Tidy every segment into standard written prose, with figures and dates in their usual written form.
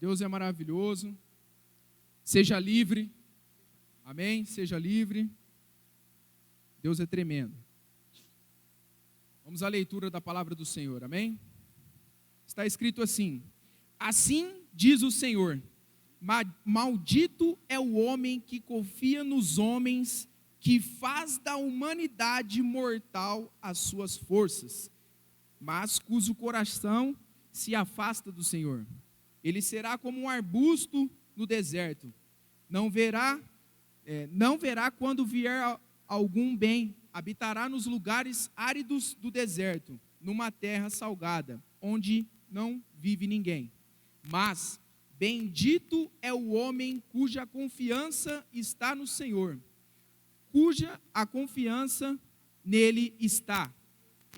Deus é maravilhoso. Seja livre. Amém? Seja livre. Deus é tremendo. Vamos à leitura da palavra do Senhor. Amém? Está escrito assim: assim diz o Senhor: maldito é o homem que confia nos homens, que faz da humanidade mortal as suas forças, mas cujo coração se afasta do Senhor. Ele será como um arbusto no deserto, não verá quando vier algum bem, habitará nos lugares áridos do deserto, numa terra salgada, onde não vive ninguém. Mas bendito é o homem cuja confiança está no Senhor, cuja a confiança nele está.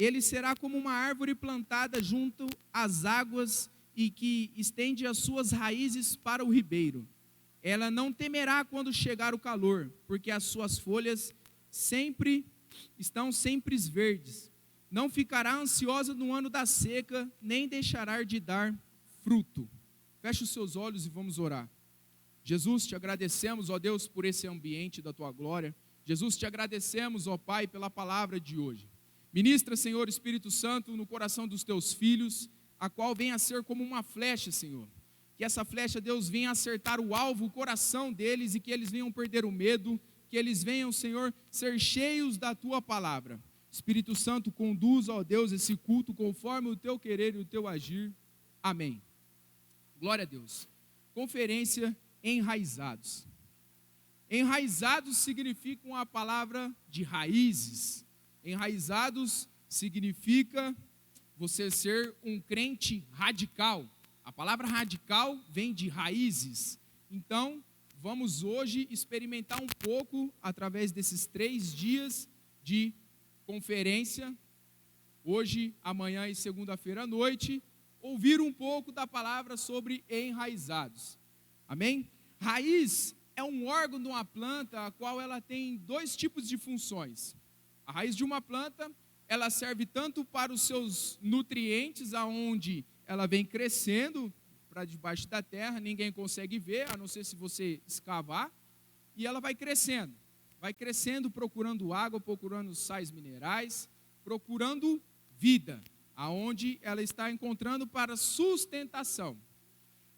Ele será como uma árvore plantada junto às águas e que estende as suas raízes para o ribeiro. Ela não temerá quando chegar o calor, porque as suas folhas estão sempre verdes. Não ficará ansiosa no ano da seca, nem deixará de dar fruto. Feche os seus olhos e vamos orar. Jesus, te agradecemos, ó Deus, por esse ambiente da tua glória. Jesus, te agradecemos, ó Pai, pela palavra de hoje. Ministra, Senhor, Espírito Santo, no coração dos teus filhos, a qual venha a ser como uma flecha, Senhor. Que essa flecha, Deus, venha acertar o alvo, o coração deles, e que eles venham perder o medo, que eles venham, Senhor, ser cheios da tua palavra. Espírito Santo, conduz, ó Deus, esse culto conforme o teu querer e o teu agir. Amém. Glória a Deus. Conferência Enraizados. Enraizados significa a palavra de raízes. Enraizados significa você ser um crente radical. A palavra radical vem de raízes. Então, vamos hoje experimentar um pouco, através desses 3 dias de conferência, hoje, amanhã e segunda-feira à noite, ouvir um pouco da palavra sobre enraizados. Amém? Raiz é um órgão de uma planta, a qual ela tem 2 tipos de funções. A raiz de uma planta, ela serve tanto para os seus nutrientes, aonde ela vem crescendo para debaixo da terra, ninguém consegue ver, a não ser se você escavar, e ela vai crescendo procurando água, procurando sais minerais, procurando vida, aonde ela está encontrando para sustentação.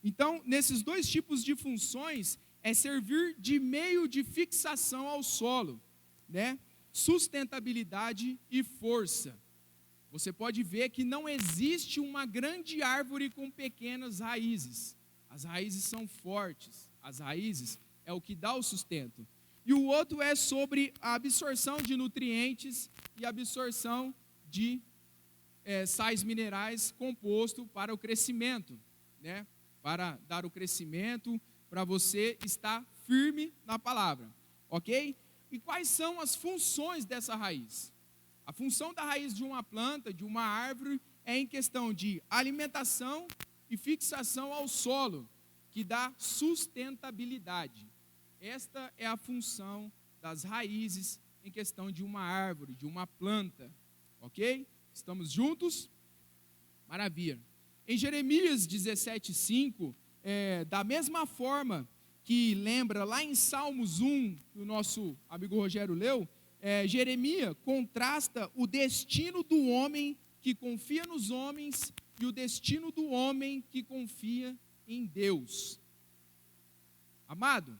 Então, nesses 2 tipos de funções, é servir de meio de fixação ao solo, né? Sustentabilidade e força. Você pode ver que não existe uma grande árvore com pequenas raízes. As raízes são fortes, as raízes é o que dá o sustento. E o outro é sobre a absorção de nutrientes e absorção de sais minerais composto para o crescimento, né? Para dar o crescimento, para você estar firme na palavra, ok? E quais são as funções dessa raiz? A função da raiz de uma planta, de uma árvore, é em questão de alimentação e fixação ao solo, que dá sustentabilidade. Esta é a função das raízes em questão de uma árvore, de uma planta, ok? Estamos juntos? Maravilha. Em Jeremias 17:5, da mesma forma que lembra lá em Salmos 1, que o nosso amigo Rogério leu, Jeremias contrasta o destino do homem que confia nos homens e o destino do homem que confia em Deus. Amado,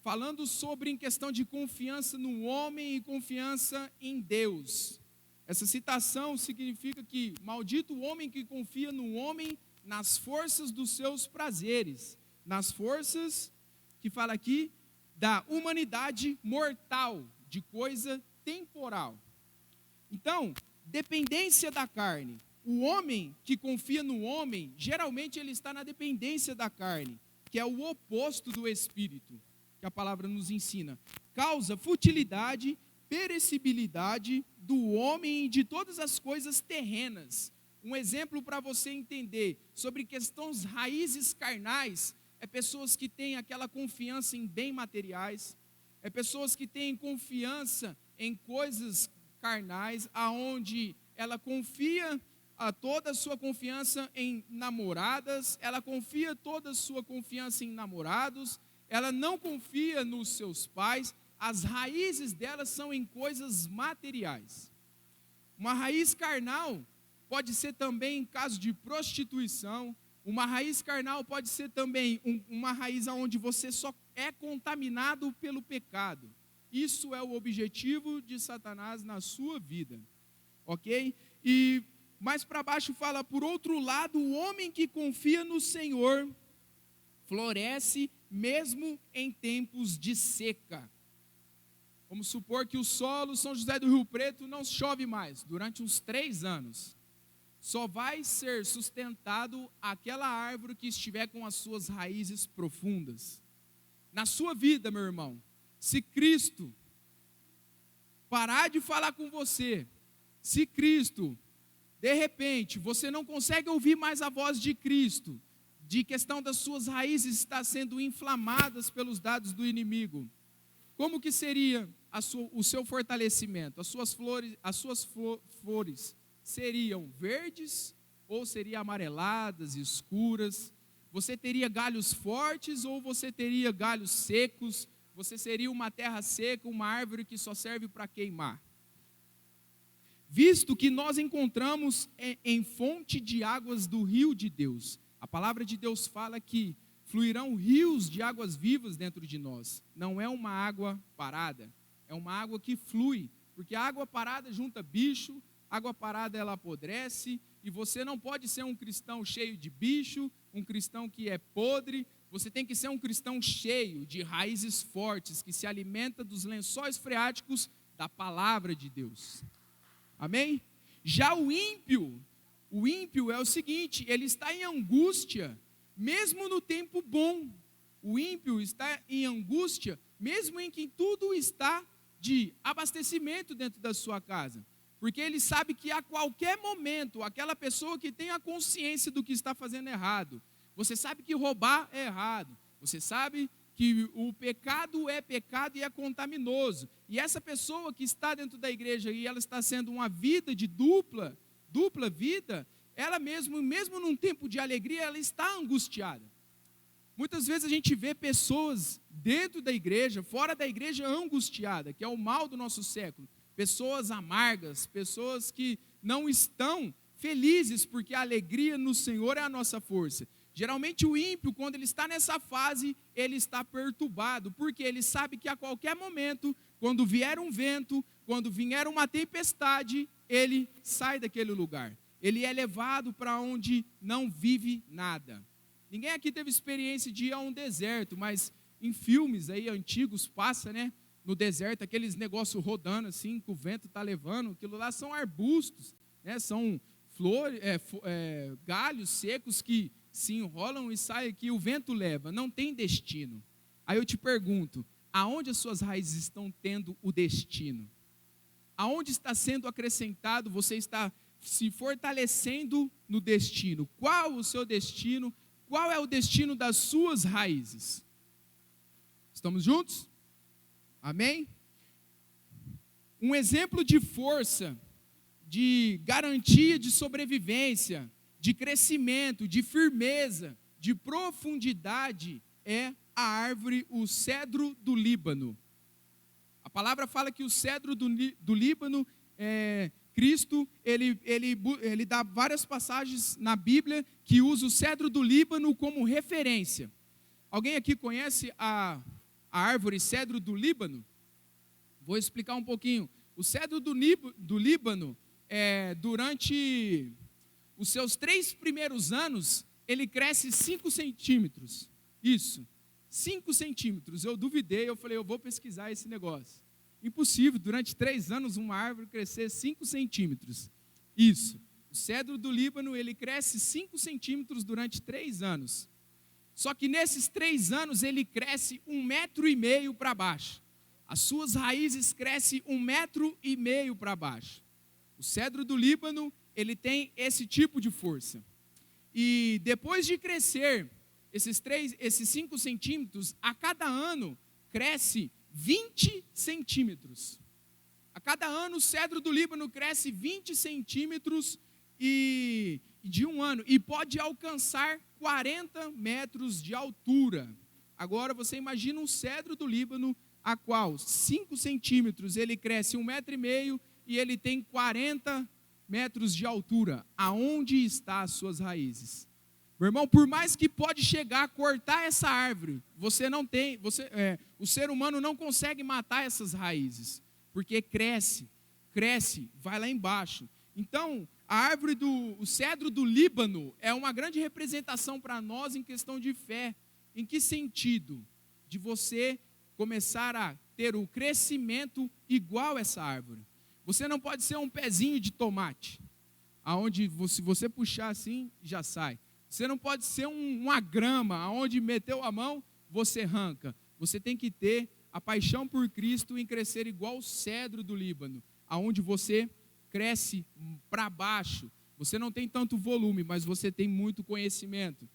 falando sobre em questão de confiança no homem e confiança em Deus, essa citação significa que maldito o homem que confia no homem nas forças dos seus prazeres, nas forças, que fala aqui, da humanidade mortal, de coisa temporal. Então, dependência da carne. O homem que confia no homem, geralmente ele está na dependência da carne, que é o oposto do espírito, que a palavra nos ensina. Causa futilidade, perecibilidade do homem e de todas as coisas terrenas. Um exemplo para você entender sobre questões raízes carnais, é pessoas que têm aquela confiança em bens materiais, é pessoas que têm confiança em coisas carnais, aonde ela confia toda a sua confiança em namoradas, ela confia toda a sua confiança em namorados, ela não confia nos seus pais, as raízes dela são em coisas materiais. Uma raiz carnal pode ser também em caso de prostituição, uma raiz carnal pode ser também uma raiz onde você só é contaminado pelo pecado. Isso é o objetivo de Satanás na sua vida, ok? E mais para baixo fala, por outro lado, o homem que confia no Senhor floresce mesmo em tempos de seca. Vamos supor que o solo São José do Rio Preto não chove mais durante uns 3 anos. Só vai ser sustentado aquela árvore que estiver com as suas raízes profundas. Na sua vida, meu irmão, se Cristo parar de falar com você, se Cristo, de repente, você não consegue ouvir mais a voz de Cristo, de questão das suas raízes estar sendo inflamadas pelos dados do inimigo, como que seria o seu fortalecimento? As suas flores seriam verdes ou seriam amareladas, escuras? Você teria galhos fortes ou você teria galhos secos? Você seria uma terra seca, uma árvore que só serve para queimar? Visto que nós encontramos em fonte de águas do rio de Deus, a palavra de Deus fala que fluirão rios de águas vivas dentro de nós. Não é uma água parada, é uma água que flui, porque a água parada junta bicho, água parada ela apodrece, e você não pode ser um cristão cheio de bicho, um cristão que é podre. Você tem que ser um cristão cheio de raízes fortes, que se alimenta dos lençóis freáticos da palavra de Deus. Amém? Já o ímpio é o seguinte, ele está em angústia, mesmo no tempo bom. O ímpio está em angústia, mesmo em que tudo está de abastecimento dentro da sua casa. Porque ele sabe que a qualquer momento, aquela pessoa que tem a consciência do que está fazendo errado, você sabe que roubar é errado, você sabe que o pecado é pecado e é contaminoso. E essa pessoa que está dentro da igreja e ela está sendo uma vida de dupla vida, ela mesmo num tempo de alegria, ela está angustiada. Muitas vezes a gente vê pessoas dentro da igreja, fora da igreja, angustiada, que é o mal do nosso século. Pessoas amargas, pessoas que não estão felizes, porque a alegria no Senhor é a nossa força. Geralmente o ímpio, quando ele está nessa fase, ele está perturbado, porque ele sabe que a qualquer momento, quando vier um vento, quando vier uma tempestade, ele sai daquele lugar. Ele é levado para onde não vive nada. Ninguém aqui teve experiência de ir a um deserto, mas em filmes aí antigos passa, né? No deserto, aqueles negócios rodando assim, que o vento está levando, aquilo lá são arbustos, né? São flores, galhos secos que se enrolam e saem aqui, o vento leva, não tem destino. Aí eu te pergunto, aonde as suas raízes estão tendo o destino? Aonde está sendo acrescentado, você está se fortalecendo no destino? Qual o seu destino? Qual é o destino das suas raízes? Estamos juntos? Amém? Um exemplo de força, de garantia de sobrevivência, de crescimento, de firmeza, de profundidade, é a árvore, o cedro do Líbano. A palavra fala que o cedro do Líbano, Cristo, ele dá várias passagens na Bíblia que usa o cedro do Líbano como referência. Alguém aqui conhece a árvore cedro do Líbano? Vou explicar um pouquinho. O cedro do Líbano, durante os seus 3 primeiros anos, ele cresce 5 centímetros. Isso, 5 centímetros. Eu duvidei, eu falei, eu vou pesquisar esse negócio. Impossível, durante 3 anos, uma árvore crescer 5 centímetros. Isso, o cedro do Líbano, ele cresce 5 centímetros durante 3 anos. Só que nesses 3 anos, ele cresce 1,5 metro para baixo. As suas raízes crescem 1,5 metro para baixo. O cedro do Líbano, ele tem esse tipo de força. E depois de crescer esses 5 centímetros, a cada ano cresce 20 centímetros. A cada ano o cedro do Líbano cresce 20 centímetros e de 1 ano, e pode alcançar 40 metros de altura. Agora você imagina um cedro do Líbano, a qual 5 centímetros ele cresce 1,5 metro e ele tem 40 metros de altura. Aonde está as suas raízes? Meu irmão, por mais que pode chegar a cortar essa árvore, o ser humano não consegue matar essas raízes, porque cresce, vai lá embaixo. Então, o cedro do Líbano é uma grande representação para nós em questão de fé. Em que sentido? De você começar a ter o crescimento igual a essa árvore. Você não pode ser um pezinho de tomate, aonde se você puxar assim, já sai. Você não pode ser uma grama, aonde meteu a mão, você arranca. Você tem que ter a paixão por Cristo em crescer igual o cedro do Líbano, aonde você cresce para baixo. Você não tem tanto volume, mas você tem muito conhecimento.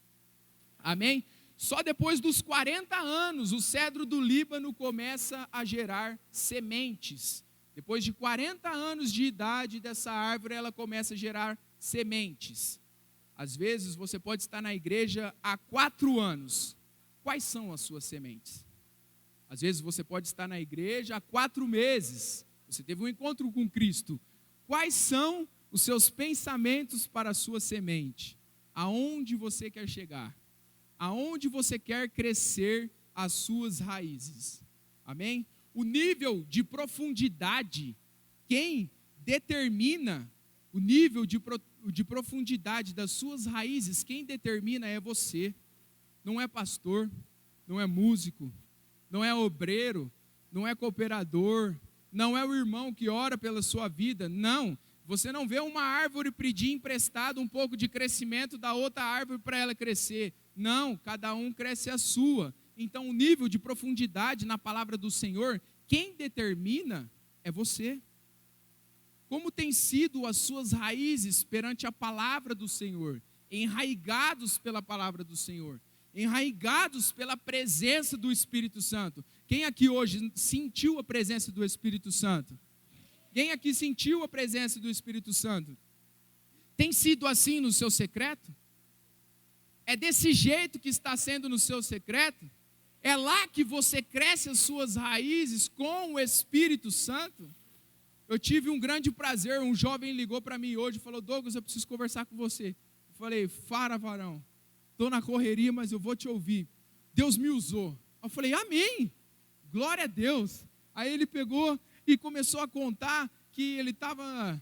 Amém? Só depois dos 40 anos, o cedro do Líbano começa a gerar sementes. Depois de 40 anos de idade dessa árvore, ela começa a gerar sementes. Às vezes, você pode estar na igreja há 4 anos. Quais são as suas sementes? Às vezes, você pode estar na igreja há 4 meses. Você teve um encontro com Cristo. Quais são os seus pensamentos para a sua semente? Aonde você quer chegar? Aonde você quer crescer as suas raízes? Amém? O nível de profundidade, quem determina o nível de profundidade das suas raízes, quem determina é você. Não é pastor, não é músico, não é obreiro, não é cooperador, não é o irmão que ora pela sua vida, não. Você não vê uma árvore pedir emprestado um pouco de crescimento da outra árvore para ela crescer. Não, cada um cresce a sua. Então o nível de profundidade na palavra do Senhor, quem determina é você. Como tem sido as suas raízes perante a palavra do Senhor? Enraigados pela palavra do Senhor, enraigados pela presença do Espírito Santo. Quem aqui hoje sentiu a presença do Espírito Santo? Quem aqui sentiu a presença do Espírito Santo? Tem sido assim no seu secreto? É desse jeito que está sendo no seu secreto? É lá que você cresce as suas raízes com o Espírito Santo? Eu tive um grande prazer, um jovem ligou para mim hoje e falou: Douglas, eu preciso conversar com você. Eu falei: fala, varão, estou na correria, mas eu vou te ouvir. Deus me usou. Eu falei: amém, glória a Deus. Aí ele pegou e começou a contar que ele estava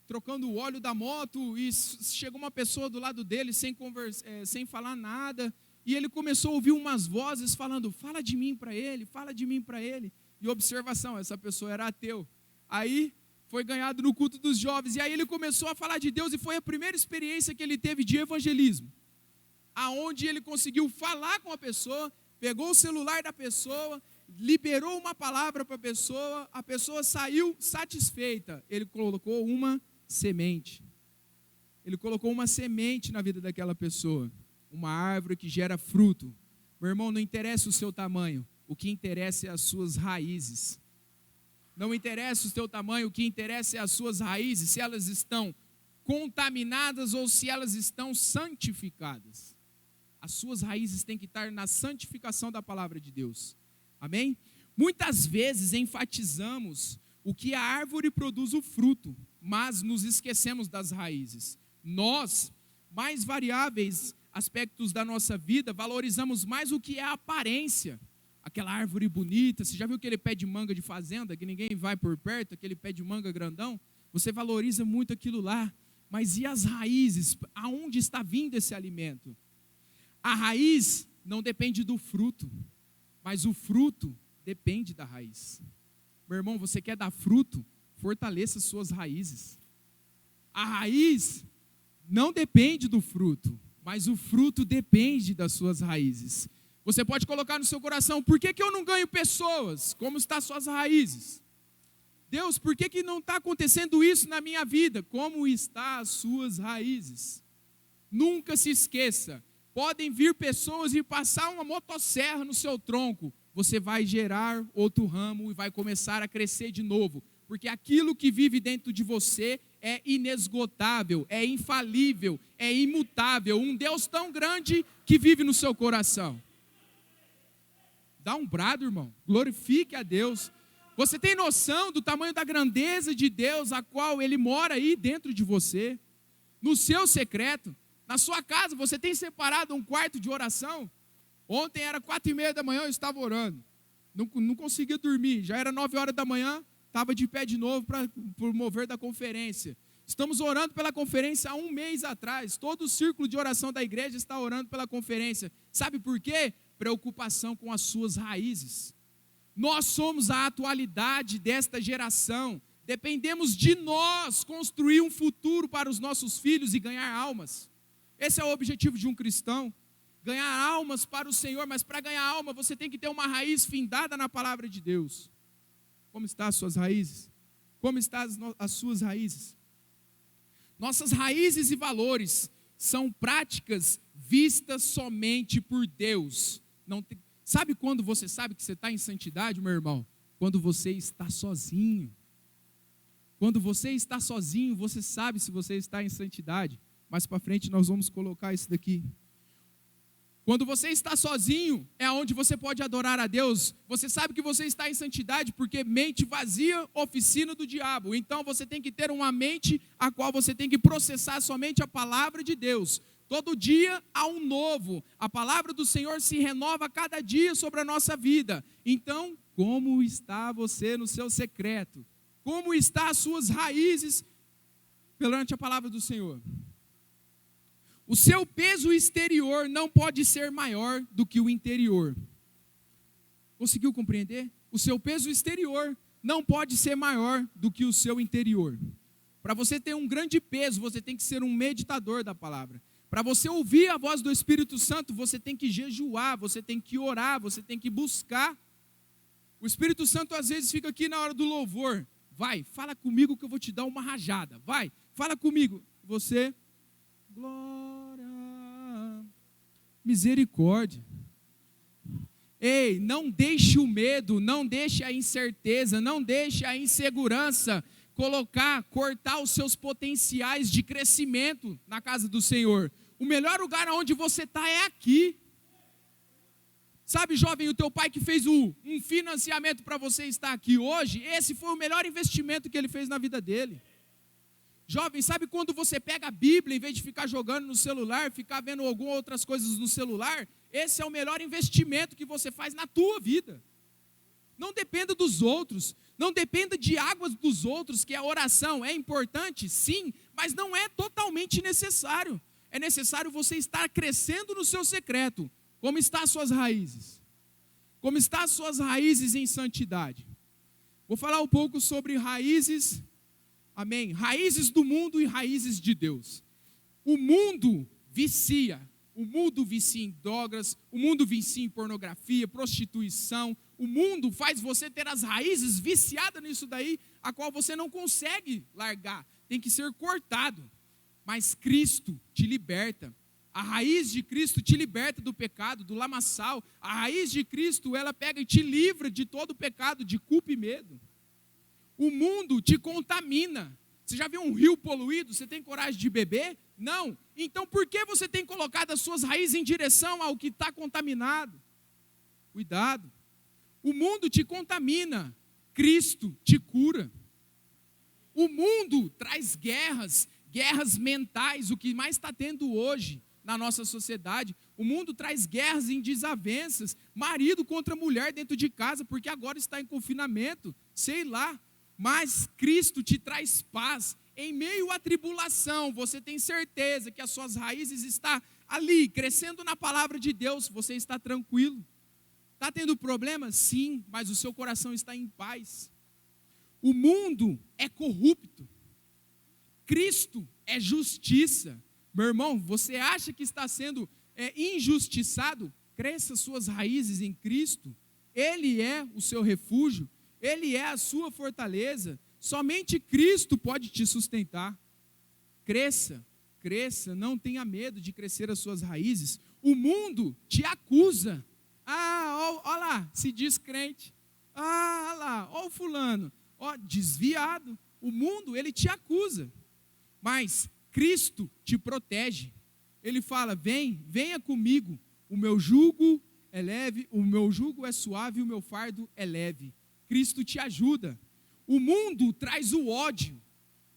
trocando o óleo da moto e chegou uma pessoa do lado dele sem falar nada, e ele começou a ouvir umas vozes falando: fala de mim para ele, fala de mim para ele. E observação, essa pessoa era ateu. Aí foi ganhado no culto dos jovens, e aí ele começou a falar de Deus, e foi a primeira experiência que ele teve de evangelismo, aonde ele conseguiu falar com a pessoa, pegou o celular da pessoa, liberou uma palavra para a pessoa saiu satisfeita. Ele colocou uma semente. Ele colocou uma semente na vida daquela pessoa, uma árvore que gera fruto. Meu irmão, não interessa o seu tamanho, o que interessa é as suas raízes. Não interessa o seu tamanho, o que interessa é as suas raízes, se elas estão contaminadas ou se elas estão santificadas. As suas raízes têm que estar na santificação da palavra de Deus. Amém? Muitas vezes enfatizamos o que a árvore produz o fruto, mas nos esquecemos das raízes. Nós, mais variáveis aspectos da nossa vida, valorizamos mais o que é a aparência. Aquela árvore bonita, você já viu aquele pé de manga de fazenda, que ninguém vai por perto, aquele pé de manga grandão? Você valoriza muito aquilo lá, mas e as raízes? Aonde está vindo esse alimento? A raiz não depende do fruto, mas o fruto depende da raiz. Meu irmão, você quer dar fruto? Fortaleça suas raízes. A raiz não depende do fruto, mas o fruto depende das suas raízes. Você pode colocar no seu coração: por que eu não ganho pessoas? Como estão suas raízes? Deus, por que não está acontecendo isso na minha vida? Como estão as suas raízes? Nunca se esqueça, podem vir pessoas e passar uma motosserra no seu tronco, você vai gerar outro ramo e vai começar a crescer de novo, porque aquilo que vive dentro de você é inesgotável, é infalível, é imutável. Um Deus tão grande que vive no seu coração. Dá um brado, irmão. Glorifique a Deus. Você tem noção do tamanho da grandeza de Deus, a qual Ele mora aí dentro de você? No seu secreto, na sua casa, você tem separado um quarto de oração? Ontem era 4:30 da manhã, eu estava orando. Não conseguia dormir, já era 9 horas da manhã, estava de pé de novo para promover da conferência. Estamos orando pela conferência há 1 mês atrás. Todo o círculo de oração da igreja está orando pela conferência. Sabe por quê? Preocupação com as suas raízes. Nós somos a atualidade desta geração. Dependemos de nós construir um futuro para os nossos filhos e ganhar almas. Esse é o objetivo de um cristão. Ganhar almas para o Senhor, mas para ganhar alma você tem que ter uma raiz findada na palavra de Deus. Como estão as suas raízes? Como estão as suas raízes? Nossas raízes e valores são práticas vistas somente por Deus. Sabe quando você sabe que você está em santidade, meu irmão? Quando você está sozinho. Quando você está sozinho, você sabe se você está em santidade. Mais para frente nós vamos colocar isso daqui. Quando você está sozinho, é onde você pode adorar a Deus. Você sabe que você está em santidade, porque mente vazia, oficina do diabo. Então você tem que ter uma mente a qual você tem que processar somente a palavra de Deus. Todo dia há um novo. A palavra do Senhor se renova a cada dia sobre a nossa vida. Então, como está você no seu secreto? Como estão as suas raízes perante a palavra do Senhor? O seu peso exterior não pode ser maior do que o interior. Conseguiu compreender? O seu peso exterior não pode ser maior do que o seu interior. Para você ter um grande peso, você tem que ser um meditador da palavra. Para você ouvir a voz do Espírito Santo, você tem que jejuar, você tem que orar, você tem que buscar. O Espírito Santo às vezes fica aqui na hora do louvor. Vai, fala comigo que eu vou te dar uma rajada. Vai, fala comigo. Você, glória, misericórdia. Ei, não deixe o medo, não deixe a incerteza, não deixe a insegurança cortar os seus potenciais de crescimento na casa do Senhor. O melhor lugar onde você está é aqui. Sabe, jovem, o teu pai que fez um financiamento para você estar aqui hoje, esse foi o melhor investimento que ele fez na vida dele. Jovem, sabe quando você pega a Bíblia, em vez de ficar jogando no celular, ficar vendo algumas outras coisas no celular, esse é o melhor investimento que você faz na tua vida. Não dependa dos outros, não dependa de águas dos outros, que a oração é importante, sim, mas não é totalmente necessário. É necessário você estar crescendo no seu secreto. Como estão as suas raízes? Como estão as suas raízes em santidade? Vou falar um pouco sobre raízes, amém? Raízes do mundo e raízes de Deus. O mundo vicia em drogas, o mundo vicia em pornografia, prostituição. O mundo faz você ter as raízes viciadas nisso daí, a qual você não consegue largar, tem que ser cortado. Mas Cristo te liberta. A raiz de Cristo te liberta do pecado, do lamaçal. A raiz de Cristo, ela pega e te livra de todo o pecado, de culpa e medo. O mundo te contamina. Você já viu um rio poluído? Você tem coragem de beber? Não. Então por que você tem colocado as suas raízes em direção ao que está contaminado? Cuidado. O mundo te contamina. Cristo te cura. O mundo traz guerras mentais, o que mais está tendo hoje na nossa sociedade. O mundo traz guerras em desavenças, marido contra mulher dentro de casa, porque agora está em confinamento, sei lá. Mas Cristo te traz paz. Em meio à tribulação, você tem certeza que as suas raízes estão ali, crescendo na palavra de Deus, você está tranquilo. Está tendo problema? Sim, mas o seu coração está em paz. O mundo é corrupto. Cristo é justiça. Meu irmão, você acha que está sendo injustiçado? Cresça suas raízes em Cristo. Ele é o seu refúgio. Ele é a sua fortaleza. Somente Cristo pode te sustentar. Cresça, não tenha medo de crescer as suas raízes. O mundo te acusa. Olha lá, se diz crente. Olha lá, olha o fulano. Desviado. O mundo, ele te acusa. mas Cristo te protege. Ele fala: venha comigo, o meu jugo é leve, o meu jugo é suave e o meu fardo é leve. Cristo te ajuda. O mundo traz o ódio.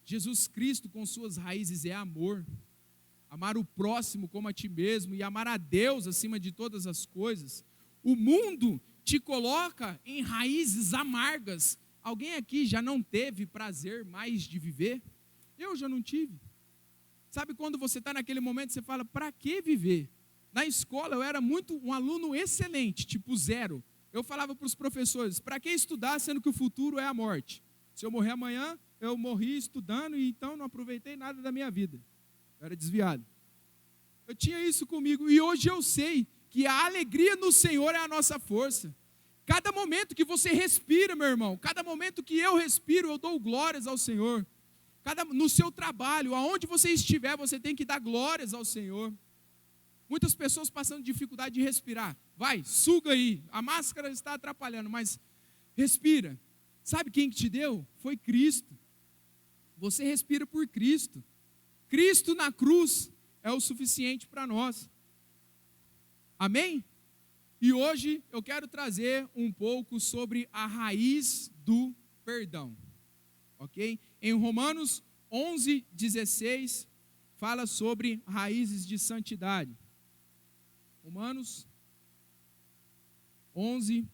Jesus Cristo, com suas raízes, é amor. Amar o próximo como a ti mesmo e amar a Deus acima de todas as coisas. O mundo te coloca em raízes amargas. Alguém aqui já não teve prazer mais de viver? Eu já não tive. Sabe quando você está naquele momento, você fala: para que viver? Na escola eu era um aluno excelente, tipo 0. Eu falava para os professores: para que estudar sendo que o futuro é a morte? Se eu morrer amanhã, eu morri estudando e então não aproveitei nada da minha vida. Eu era desviado. Eu tinha isso comigo e hoje eu sei que a alegria no Senhor é a nossa força. Cada momento que você respira, meu irmão, cada momento que eu respiro, eu dou glórias ao Senhor. No seu trabalho, aonde você estiver, você tem que dar glórias ao Senhor. Muitas pessoas passando dificuldade de respirar. Vai, suga aí, a máscara está atrapalhando, mas respira. Sabe quem que te deu? Foi Cristo. Você respira por Cristo. Cristo na cruz é o suficiente para nós. Amém? E hoje eu quero trazer um pouco sobre a raiz do perdão. Ok? Em Romanos 11:16, fala sobre raízes de santidade. Romanos 11.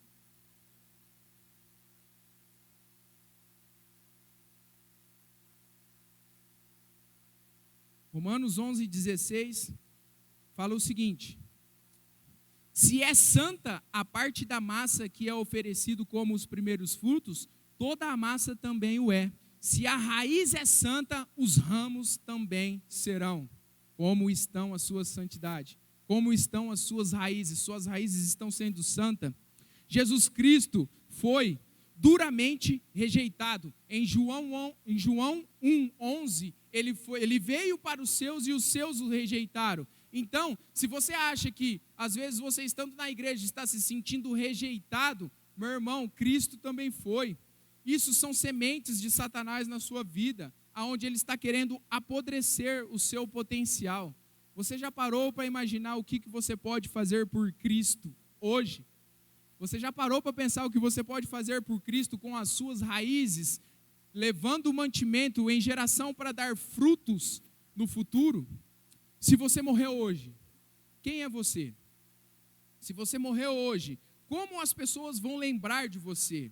Romanos 11:16 fala o seguinte: se é santa a parte da massa que é oferecido como os primeiros frutos, toda a massa também o é. Se a raiz é santa, os ramos também serão. Como estão a sua santidade? Como estão as suas raízes? Suas raízes estão sendo santas? Jesus Cristo foi duramente rejeitado. Em João 1:11, ele veio para os seus e os seus o rejeitaram. Então, se você acha que, às vezes, você estando na igreja está se sentindo rejeitado, meu irmão, Cristo também foi. Isso são sementes de Satanás na sua vida, aonde ele está querendo apodrecer o seu potencial. Você já parou para imaginar o que você pode fazer por Cristo hoje? Você já parou para pensar o que você pode fazer por Cristo com as suas raízes, levando o mantimento em geração para dar frutos no futuro? Se você morreu hoje, quem é você? Se você morreu hoje, como as pessoas vão lembrar de você?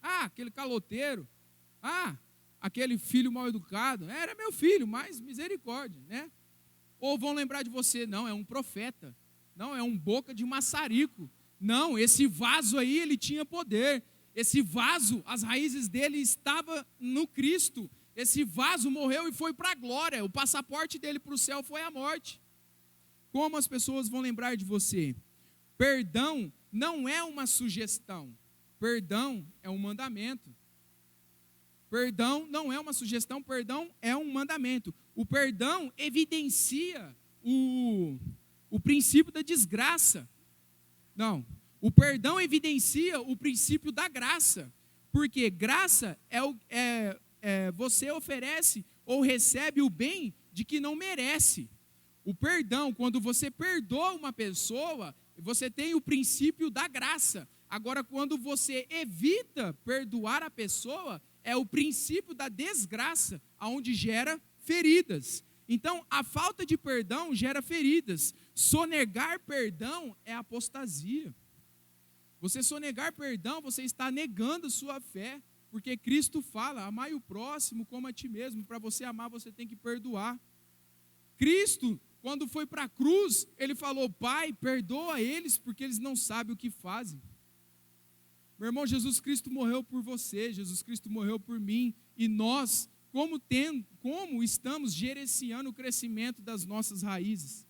Ah, aquele caloteiro. Ah, aquele filho mal educado. Era meu filho, mas misericórdia, né? Ou vão lembrar de você: não, é um profeta. Não, é um boca de maçarico. Não, esse vaso aí, ele tinha poder. Esse vaso, as raízes dele estavam no Cristo. Esse vaso morreu e foi para a glória. O passaporte dele para o céu foi a morte. Como as pessoas vão lembrar de você? Perdão não é uma sugestão. Perdão é um mandamento. Perdão não é uma sugestão, perdão é um mandamento. O perdão evidencia o princípio da desgraça. Não, o perdão evidencia o princípio da graça. Porque graça você oferece ou recebe o bem de que não merece. O perdão, quando você perdoa uma pessoa, você tem o princípio da graça. Agora, quando você evita perdoar a pessoa, é o princípio da desgraça, onde gera feridas. Então, a falta de perdão gera feridas. Sonegar perdão é apostasia. Você sonegar perdão, você está negando sua fé, porque Cristo fala: amai o próximo como a ti mesmo. Para você amar, você tem que perdoar. Cristo, quando foi para a cruz, ele falou: Pai, perdoa eles, porque eles não sabem o que fazem. Meu irmão, Jesus Cristo morreu por você, Jesus Cristo morreu por mim, e nós, como estamos gerenciando o crescimento das nossas raízes?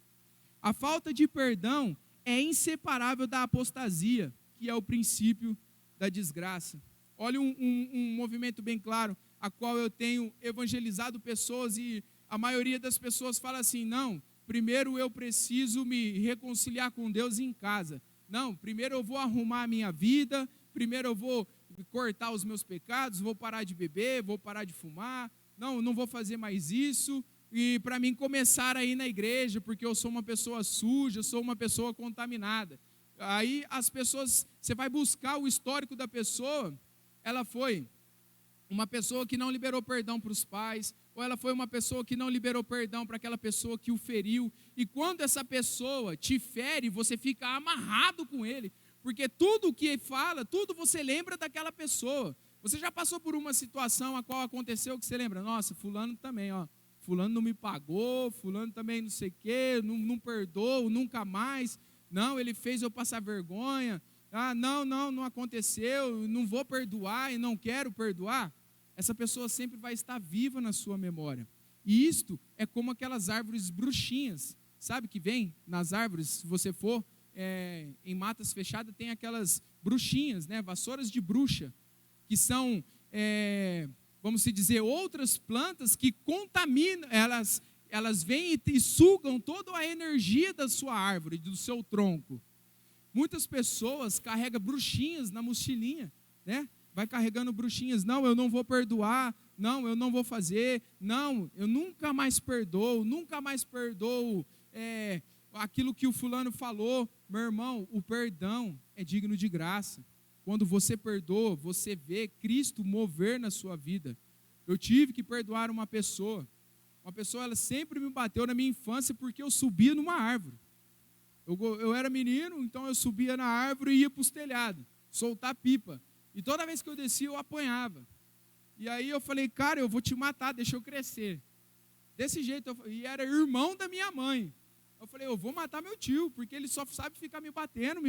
A falta de perdão é inseparável da apostasia, que é o princípio da desgraça. Olha um movimento bem claro, a qual eu tenho evangelizado pessoas, e a maioria das pessoas fala assim: não, primeiro eu preciso me reconciliar com Deus em casa. Não, primeiro eu vou arrumar a minha vida, primeiro eu vou cortar os meus pecados, vou parar de beber, vou parar de fumar, não vou fazer mais isso, e para mim começar a ir na igreja, porque eu sou uma pessoa suja, eu sou uma pessoa contaminada. Aí as pessoas, você vai buscar o histórico da pessoa, ela foi uma pessoa que não liberou perdão para os pais, ou ela foi uma pessoa que não liberou perdão para aquela pessoa que o feriu, e quando essa pessoa te fere, você fica amarrado com ele, porque tudo o que fala, tudo você lembra daquela pessoa. Você já passou por uma situação a qual aconteceu que você lembra? Nossa, fulano também, fulano não me pagou, fulano também não sei o quê, não perdoou, nunca mais, não, ele fez eu passar vergonha, não aconteceu, não vou perdoar e não quero perdoar. Essa pessoa sempre vai estar viva na sua memória. E isto é como aquelas árvores bruxinhas, sabe que vem nas árvores, se você for em matas fechadas, tem aquelas bruxinhas, né, vassouras de bruxa, que são, vamos dizer, outras plantas que contaminam, elas vêm e sugam toda a energia da sua árvore, do seu tronco. Muitas pessoas carregam bruxinhas na mochilinha, né? Vai carregando bruxinhas, não, eu não vou perdoar, não, eu não vou fazer, não, eu nunca mais perdoo aquilo que o fulano falou. Meu irmão, o perdão é digno de graça. Quando você perdoa, você vê Cristo mover na sua vida. Eu tive que perdoar uma pessoa, ela sempre me bateu na minha infância porque eu subia numa árvore. Eu era menino, então eu subia na árvore e ia para os telhados, soltar pipa. E toda vez que eu descia, eu apanhava. E aí eu falei, cara, eu vou te matar, deixa eu crescer. Desse jeito, e era irmão da minha mãe. Eu falei, eu vou matar meu tio, porque ele só sabe ficar me batendo,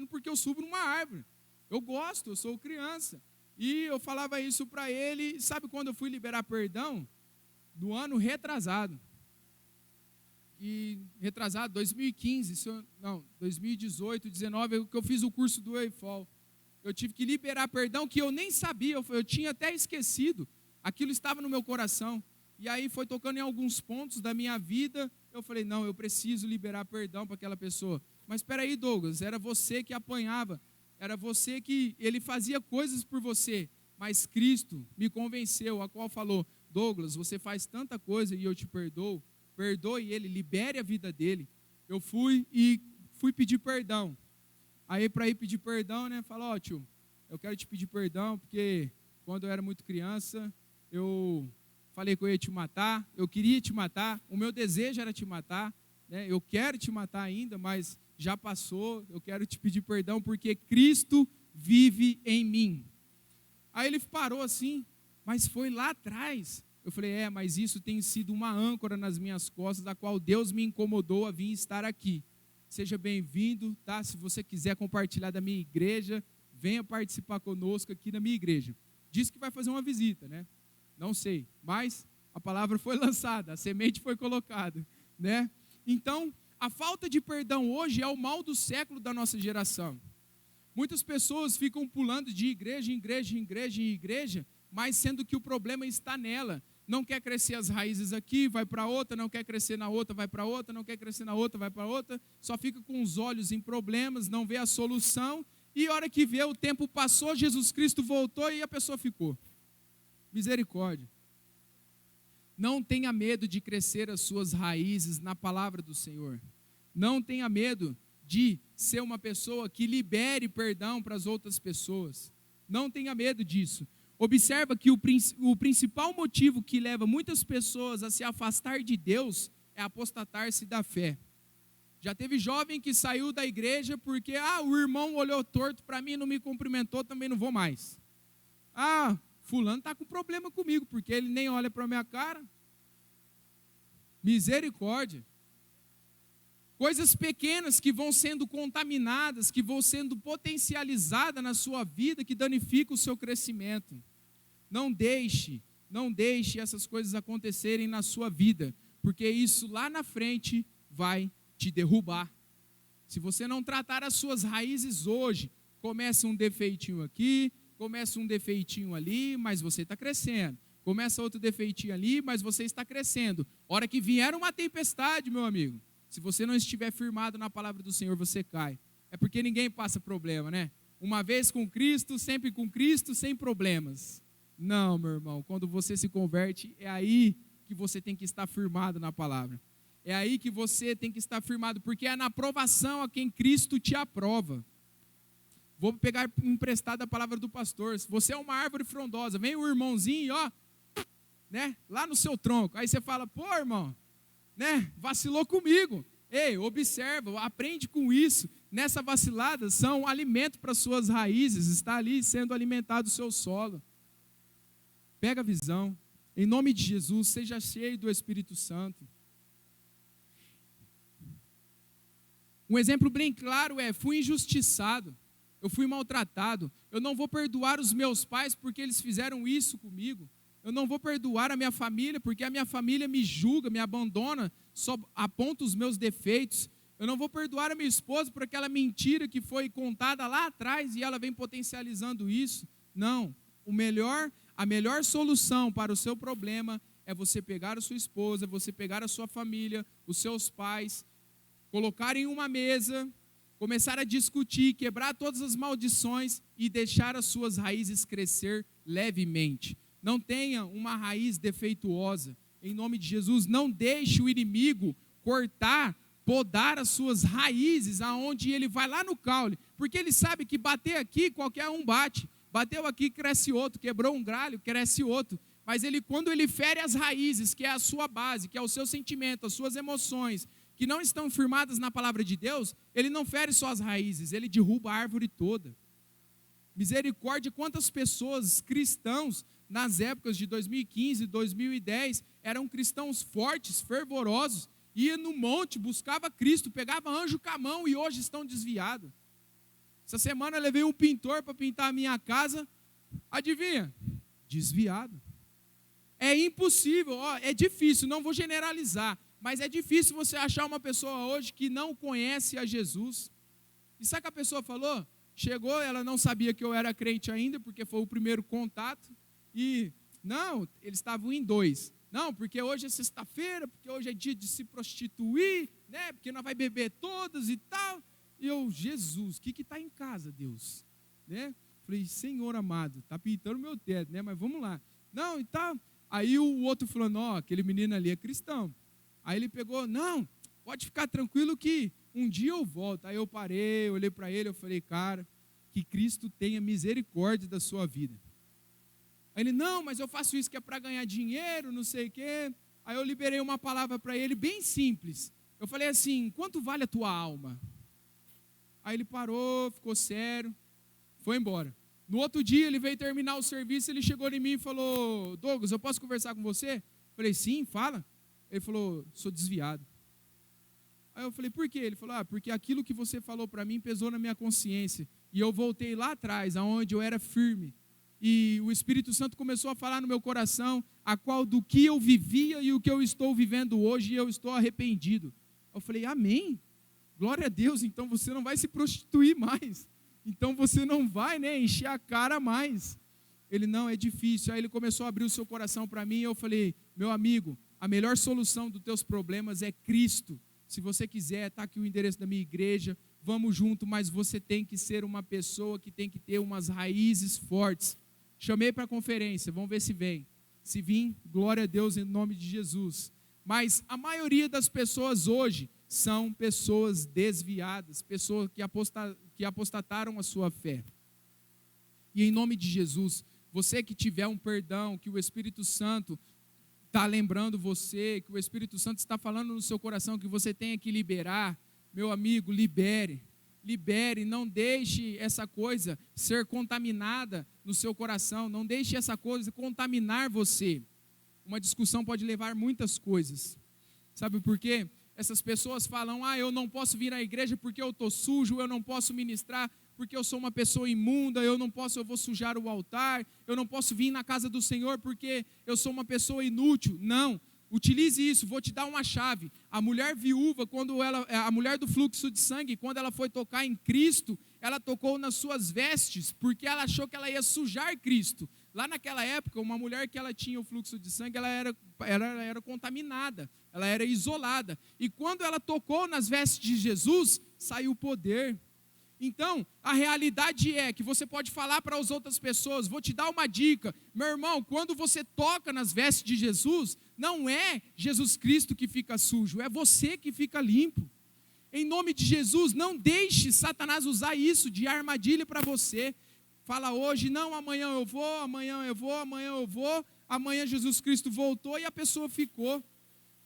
porque eu subo numa árvore. Eu gosto, eu sou criança. E eu falava isso para ele, sabe quando eu fui liberar perdão? No ano retrasado. 2015, 2018, 2019, que eu fiz o curso do EIFOL. Eu tive que liberar perdão que eu nem sabia, eu tinha até esquecido, aquilo estava no meu coração. E aí foi tocando em alguns pontos da minha vida, eu falei, não, eu preciso liberar perdão para aquela pessoa. Mas espera aí, Douglas, era você que apanhava, era você que, ele fazia coisas por você, mas Cristo me convenceu, a qual falou, Douglas, você faz tanta coisa e eu te perdoo, perdoe ele, libere a vida dele. Eu fui pedir perdão. Aí para ir pedir perdão, né, falou, tio, eu quero te pedir perdão, porque quando eu era muito criança, eu falei que eu ia te matar, eu queria te matar, o meu desejo era te matar, né, eu quero te matar ainda, mas já passou, eu quero te pedir perdão, porque Cristo vive em mim. Aí ele parou assim, mas foi lá atrás. Eu falei, mas isso tem sido uma âncora nas minhas costas, a qual Deus me incomodou a vir estar aqui. Seja bem-vindo, tá? Se você quiser compartilhar da minha igreja, venha participar conosco aqui na minha igreja. Disse que vai fazer uma visita, né? Não sei, mas a palavra foi lançada, a semente foi colocada, né? Então, a falta de perdão hoje é o mal do século da nossa geração. Muitas pessoas ficam pulando de igreja em igreja, mas sendo que o problema está nela. Não quer crescer as raízes aqui, vai para outra, não quer crescer na outra, vai para outra, não quer crescer na outra, vai para outra, só fica com os olhos em problemas, não vê a solução, e a hora que vê, o tempo passou, Jesus Cristo voltou e a pessoa ficou. Misericórdia. Não tenha medo de crescer as suas raízes na palavra do Senhor. Não tenha medo de ser uma pessoa que libere perdão para as outras pessoas. Não tenha medo disso. Observa que o principal motivo que leva muitas pessoas a se afastar de Deus é apostatar-se da fé. Já teve jovem que saiu da igreja porque, o irmão olhou torto para mim, não me cumprimentou, também não vou mais. Fulano está com problema comigo, porque ele nem olha para a minha cara. Misericórdia. Coisas pequenas que vão sendo contaminadas, que vão sendo potencializadas na sua vida, que danificam o seu crescimento. Não deixe essas coisas acontecerem na sua vida, porque isso lá na frente vai te derrubar. Se você não tratar as suas raízes hoje, começa um defeitinho aqui, começa um defeitinho ali, mas você está crescendo. Começa outro defeitinho ali, mas você está crescendo. Hora que vier uma tempestade, meu amigo, se você não estiver firmado na palavra do Senhor, você cai. É porque ninguém passa problema, né? Uma vez com Cristo, sem problemas. Não, meu irmão, quando você se converte, é aí que você tem que estar firmado na palavra. É aí que você tem que estar firmado, porque é na aprovação a quem Cristo te aprova. Vou pegar emprestada a palavra do pastor. Se você é uma árvore frondosa, vem o irmãozinho, ó, né, lá no seu tronco. Aí você fala, pô, irmão, né, vacilou comigo. Ei, observa, aprende com isso. Nessa vacilada são alimento para suas raízes, está ali sendo alimentado o seu solo. Pega a visão. Em nome de Jesus, seja cheio do Espírito Santo. Um exemplo bem claro é, fui injustiçado, eu fui maltratado, eu não vou perdoar os meus pais porque eles fizeram isso comigo, eu não vou perdoar a minha família porque a minha família me julga, me abandona, só aponta os meus defeitos, eu não vou perdoar a minha esposa por aquela mentira que foi contada lá atrás e ela vem potencializando isso. Não, a melhor solução para o seu problema é você pegar a sua esposa, você pegar a sua família, os seus pais, colocar em uma mesa, começar a discutir, quebrar todas as maldições e deixar as suas raízes crescer levemente. Não tenha uma raiz defeituosa. Em nome de Jesus, não deixe o inimigo cortar, podar as suas raízes, aonde ele vai lá no caule, porque ele sabe que bater aqui, qualquer um bate. Bateu aqui, cresce outro, quebrou um galho, cresce outro. Mas quando ele fere as raízes, que é a sua base, que é o seu sentimento, as suas emoções, que não estão firmadas na palavra de Deus, ele não fere só as raízes, ele derruba a árvore toda. Misericórdia, quantas pessoas, cristãos, nas épocas de 2015, 2010, eram cristãos fortes, fervorosos, ia no monte, buscava Cristo, pegava anjo com a mão e hoje estão desviados. Essa semana eu levei um pintor para pintar a minha casa, adivinha? Desviado. É impossível, é difícil, não vou generalizar, mas é difícil você achar uma pessoa hoje que não conhece a Jesus. E sabe o que a pessoa falou? Chegou, ela não sabia que eu era crente ainda, porque foi o primeiro contato, e, não, eles estavam em dois. Não, porque hoje é sexta-feira, porque hoje é dia de se prostituir, né? Porque nós vai beber todas e tal. E eu, Jesus, o que está em casa, Deus? Né? Falei, Senhor amado, está pintando meu teto, né? Mas vamos lá. Não, e tal. Aí o outro falou, não, aquele menino ali é cristão. Aí ele pegou, não, pode ficar tranquilo que um dia eu volto. Aí eu parei, olhei para ele, eu falei, cara, que Cristo tenha misericórdia da sua vida. Aí ele, não, mas eu faço isso que é para ganhar dinheiro, não sei o quê. Aí eu liberei uma palavra para ele, bem simples. Eu falei assim, quanto vale a tua alma? Aí ele parou, ficou sério, foi embora. No outro dia ele veio terminar o serviço, ele chegou em mim e falou, Douglas, eu posso conversar com você? Eu falei, sim, fala. Ele falou, sou desviado. Aí eu falei, por quê? Ele falou, porque aquilo que você falou para mim pesou na minha consciência. E eu voltei lá atrás, aonde eu era firme. E o Espírito Santo começou a falar no meu coração, a qual do que eu vivia e o que eu estou vivendo hoje, e eu estou arrependido. Eu falei, amém. Glória a Deus, então você não vai se prostituir mais. Então você não vai, encher a cara mais. Ele, não, é difícil. Aí ele começou a abrir o seu coração para mim, e eu falei, meu amigo, a melhor solução dos teus problemas é Cristo. Se você quiser, está aqui o endereço da minha igreja, vamos junto, mas você tem que ser uma pessoa que tem que ter umas raízes fortes. Chamei para a conferência, vamos ver se vem. Se vir, glória a Deus em nome de Jesus. Mas a maioria das pessoas hoje são pessoas desviadas, pessoas que apostataram a sua fé. E em nome de Jesus, você que tiver um perdão, que o Espírito Santo está lembrando você, que o Espírito Santo está falando no seu coração que você tenha que liberar, meu amigo, libere, não deixe essa coisa ser contaminada no seu coração, não deixe essa coisa contaminar você. Uma discussão pode levar muitas coisas, sabe por quê? Essas pessoas falam, eu não posso vir à igreja porque eu estou sujo, eu não posso ministrar porque eu sou uma pessoa imunda, eu vou sujar o altar, eu não posso vir na casa do Senhor porque eu sou uma pessoa inútil. Não, utilize isso, vou te dar uma chave. A mulher viúva, a mulher do fluxo de sangue, quando ela foi tocar em Cristo, ela tocou nas suas vestes, porque ela achou que ela ia sujar Cristo. Lá naquela época, uma mulher que ela tinha o fluxo de sangue, ela era contaminada, ela era isolada. E quando ela tocou nas vestes de Jesus, saiu o poder. Então, a realidade é que você pode falar para as outras pessoas, vou te dar uma dica, meu irmão, quando você toca nas vestes de Jesus, não é Jesus Cristo que fica sujo, é você que fica limpo. Em nome de Jesus, não deixe Satanás usar isso de armadilha para você. Fala hoje, não, amanhã eu vou, amanhã eu vou, amanhã eu vou, amanhã Jesus Cristo voltou e a pessoa ficou.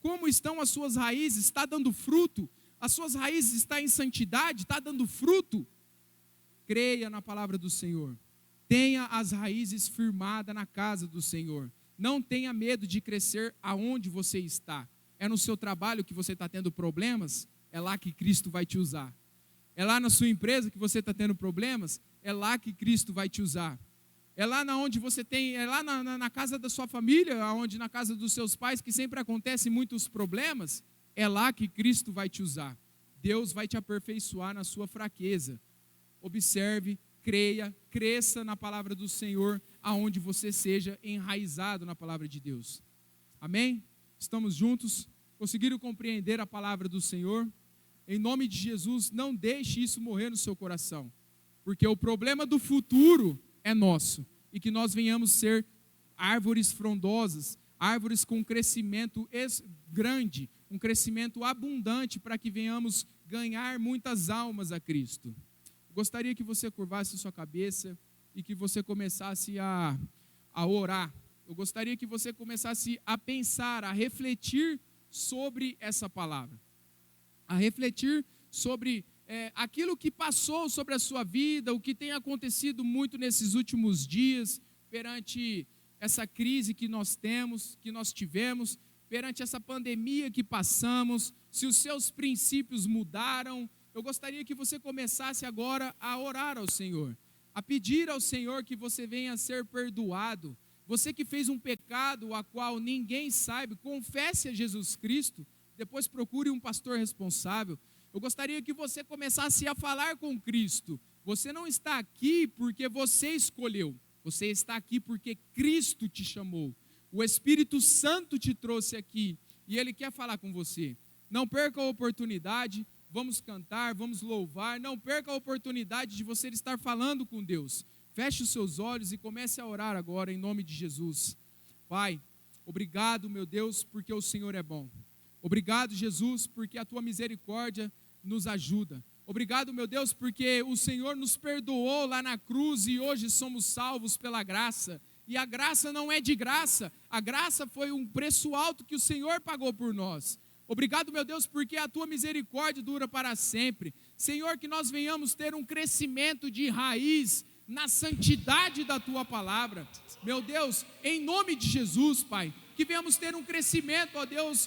Como estão as suas raízes? Está dando fruto? As suas raízes estão em santidade? Está dando fruto? Creia na palavra do Senhor. Tenha as raízes firmadas na casa do Senhor. Não tenha medo de crescer aonde você está. É no seu trabalho que você está tendo problemas? É lá que Cristo vai te usar. É lá na sua empresa que você está tendo problemas? É lá que Cristo vai te usar. É lá na onde você tem, é lá na casa da sua família, onde na casa dos seus pais, que sempre acontecem muitos problemas, é lá que Cristo vai te usar. Deus vai te aperfeiçoar na sua fraqueza. Observe, creia, cresça na palavra do Senhor, aonde você seja enraizado na palavra de Deus. Amém? Estamos juntos? Conseguiram compreender a palavra do Senhor? Em nome de Jesus, não deixe isso morrer no seu coração, porque o problema do futuro é nosso, e que nós venhamos ser árvores frondosas, árvores com crescimento grande, um crescimento abundante, para que venhamos ganhar muitas almas a Cristo. Gostaria que você curvasse sua cabeça e que você começasse a orar. Eu gostaria que você começasse a pensar, a refletir sobre essa palavra, a refletir sobre aquilo que passou sobre a sua vida, o que tem acontecido muito nesses últimos dias, perante essa crise que nós temos, que nós tivemos, perante essa pandemia que passamos, se os seus princípios mudaram. Eu gostaria que você começasse agora a orar ao Senhor, a pedir ao Senhor que você venha a ser perdoado. Você que fez um pecado a qual ninguém sabe, confesse a Jesus Cristo, depois procure um pastor responsável. Eu gostaria que você começasse a falar com Cristo. Você não está aqui porque você escolheu, você está aqui porque Cristo te chamou. O Espírito Santo te trouxe aqui e Ele quer falar com você. Não perca a oportunidade, vamos cantar, vamos louvar. Não perca a oportunidade de você estar falando com Deus. Feche os seus olhos e comece a orar agora em nome de Jesus. Pai, obrigado, meu Deus, porque o Senhor é bom. Obrigado, Jesus, porque a tua misericórdia nos ajuda. Obrigado, meu Deus, porque o Senhor nos perdoou lá na cruz e hoje somos salvos pela graça. E a graça não é de graça, a graça foi um preço alto que o Senhor pagou por nós. Obrigado, meu Deus, porque a tua misericórdia dura para sempre. Senhor, que nós venhamos ter um crescimento de raiz na santidade da tua palavra. Meu Deus, em nome de Jesus, Pai, que venhamos ter um crescimento, ó Deus,